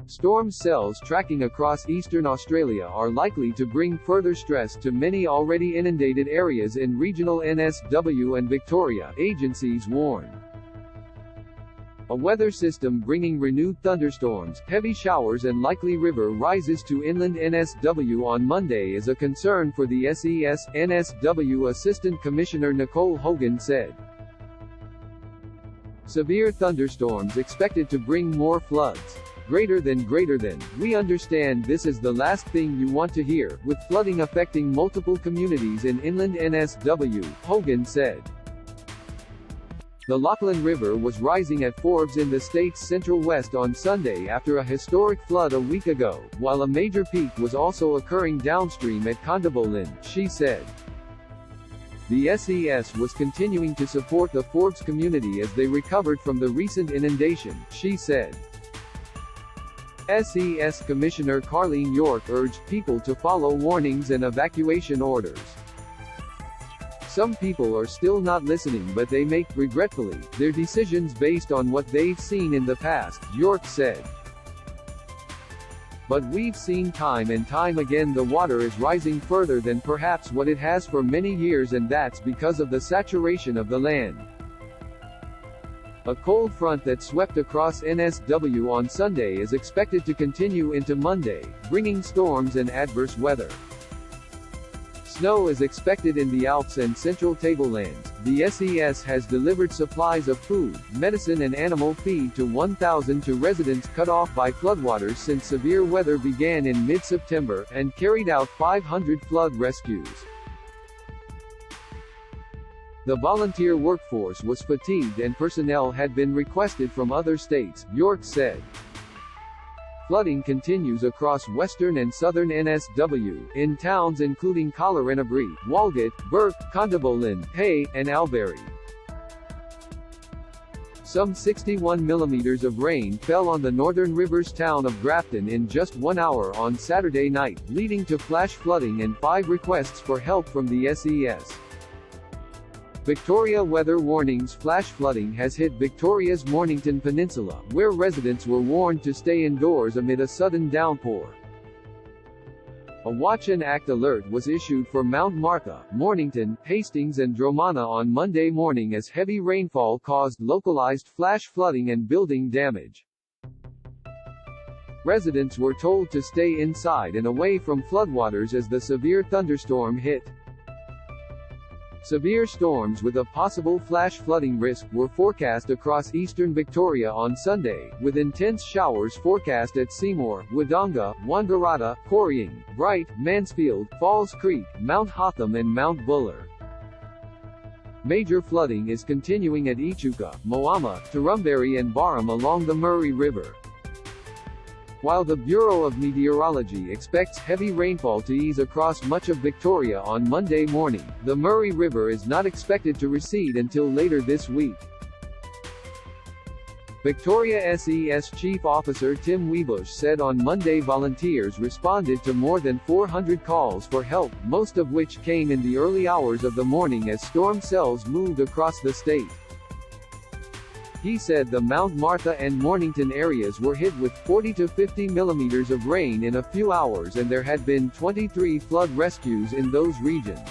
Storm cells tracking across eastern Australia are likely to bring further stress to many already inundated areas in regional NSW and Victoria, agencies warn. A weather system bringing renewed thunderstorms, heavy showers and likely river rises to inland NSW on Monday is a concern for the SES, NSW Assistant Commissioner Nicole Hogan said. Severe thunderstorms expected to bring more floods. Greater than. We understand this is the last thing you want to hear, with flooding affecting multiple communities in inland NSW, Hogan said. The Lachlan River was rising at Forbes in the state's central west on Sunday after a historic flood a week ago, while a major peak was also occurring downstream at Condabolin, she said. The SES was continuing to support the Forbes community as they recovered from the recent inundation, she said. SES Commissioner Carleen York urged people to follow warnings and evacuation orders. Some people are still not listening, but they make, regretfully, their decisions based on what they've seen in the past, York said. But we've seen time and time again the water is rising further than perhaps what it has for many years, and that's because of the saturation of the land. A cold front that swept across NSW on Sunday is expected to continue into Monday, bringing storms and adverse weather. Snow is expected in the Alps and central tablelands. The SES has delivered supplies of food, medicine and animal feed to 1,000 to residents cut off by floodwaters since severe weather began in mid-September, and carried out 500 flood rescues. The volunteer workforce was fatigued and personnel had been requested from other states, York said. Flooding continues across western and southern NSW, in towns including Collarenebri, Walgett, Burke, Condabolin, Hay, and Albury. Some 61 millimeters of rain fell on the Northern Rivers town of Grafton in just 1 hour on Saturday night, leading to flash flooding and 5 requests for help from the SES. Victoria weather warnings. Flash flooding has hit Victoria's Mornington Peninsula, where residents were warned to stay indoors amid a sudden downpour. A Watch and Act alert was issued for Mount Martha, Mornington, Hastings and Dromana on Monday morning as heavy rainfall caused localized flash flooding and building damage. Residents were told to stay inside and away from floodwaters as the severe thunderstorm hit. Severe storms with a possible flash flooding risk were forecast across eastern Victoria on Sunday, with intense showers forecast at Seymour, Wodonga, Wangaratta, Corrying, Bright, Mansfield, Falls Creek, Mount Hotham and Mount Buller. Major flooding is continuing at Echuca, Moama, Turumbury and Barham along the Murray River. While the Bureau of Meteorology expects heavy rainfall to ease across much of Victoria on Monday morning, the Murray River is not expected to recede until later this week. Victoria SES Chief Officer Tim Wiebush said on Monday volunteers responded to more than 400 calls for help, most of which came in the early hours of the morning as storm cells moved across the state. He said the Mount Martha and Mornington areas were hit with 40 to 50 millimeters of rain in a few hours, and there had been 23 flood rescues in those regions.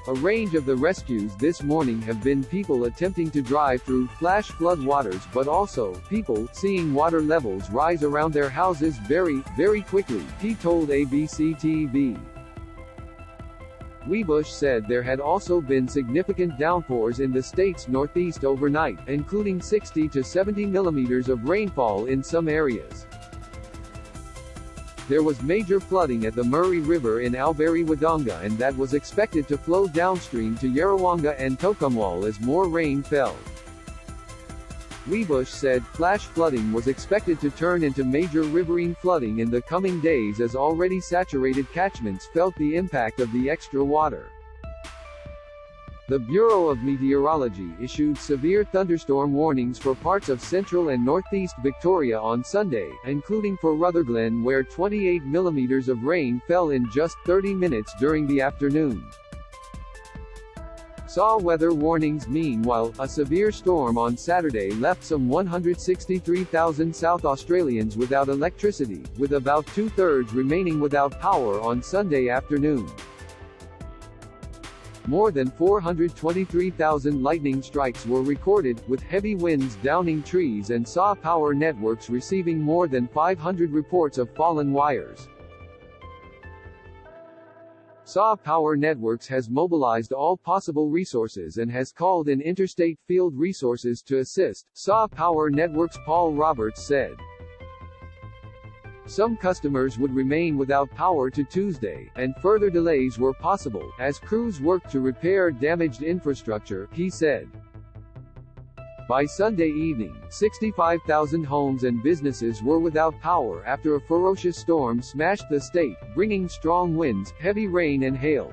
A range of the rescues this morning have been people attempting to drive through flash flood waters, but also people seeing water levels rise around their houses very quickly, he told ABC TV. Wiebush said there had also been significant downpours in the state's northeast overnight, including 60 to 70 millimeters of rainfall in some areas. There was major flooding at the Murray River in Albury Wodonga, and that was expected to flow downstream to Yarrawonga and Tocumwal as more rain fell. Wiebush said flash flooding was expected to turn into major riverine flooding in the coming days as already saturated catchments felt the impact of the extra water. The Bureau of Meteorology issued severe thunderstorm warnings for parts of central and northeast Victoria on Sunday, including for Rutherglen, where 28 millimeters of rain fell in just 30 minutes during the afternoon. Saw weather warnings. Meanwhile, a severe storm on Saturday left some 163,000 South Australians without electricity, with about two-thirds remaining without power on Sunday afternoon. More than 423,000 lightning strikes were recorded, with heavy winds downing trees and SAW power networks receiving more than 500 reports of fallen wires. SAW Power Networks has mobilized all possible resources and has called in interstate field resources to assist, SAW Power Networks' Paul Roberts said. Some customers would remain without power to Tuesday, and further delays were possible, as crews worked to repair damaged infrastructure, he said. By Sunday evening, 65,000 homes and businesses were without power after a ferocious storm smashed the state, bringing strong winds, heavy rain and hail.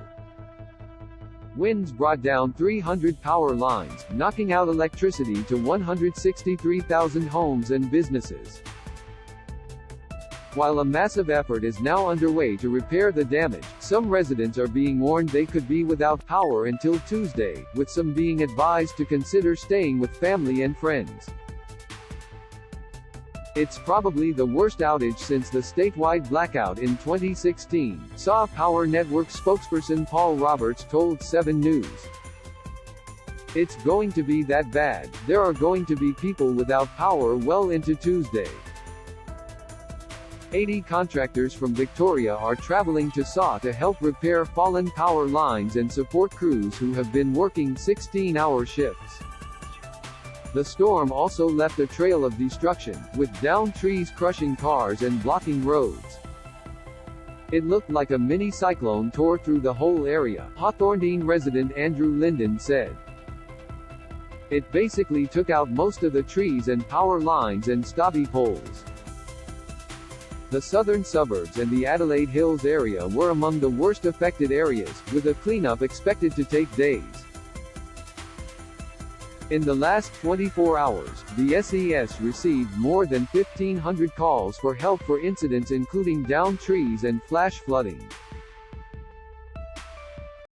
Winds brought down 300 power lines, knocking out electricity to 163,000 homes and businesses. While a massive effort is now underway to repair the damage, some residents are being warned they could be without power until Tuesday, with some being advised to consider staying with family and friends. It's probably the worst outage since the statewide blackout in 2016, SAW Power Network spokesperson Paul Roberts told 7 News. It's going to be that bad. There are going to be people without power well into Tuesday. 80 contractors from Victoria are traveling to SAW to help repair fallen power lines and support crews who have been working 16-hour shifts. The storm also left a trail of destruction, with downed trees crushing cars and blocking roads. It looked like a mini cyclone tore through the whole area, Hawthorndene resident Andrew Linden said. It basically took out most of the trees and power lines and stubby poles. The southern suburbs and the Adelaide Hills area were among the worst affected areas, with a cleanup expected to take days. In the last 24 hours, the SES received more than 1,500 calls for help for incidents including downed trees and flash flooding.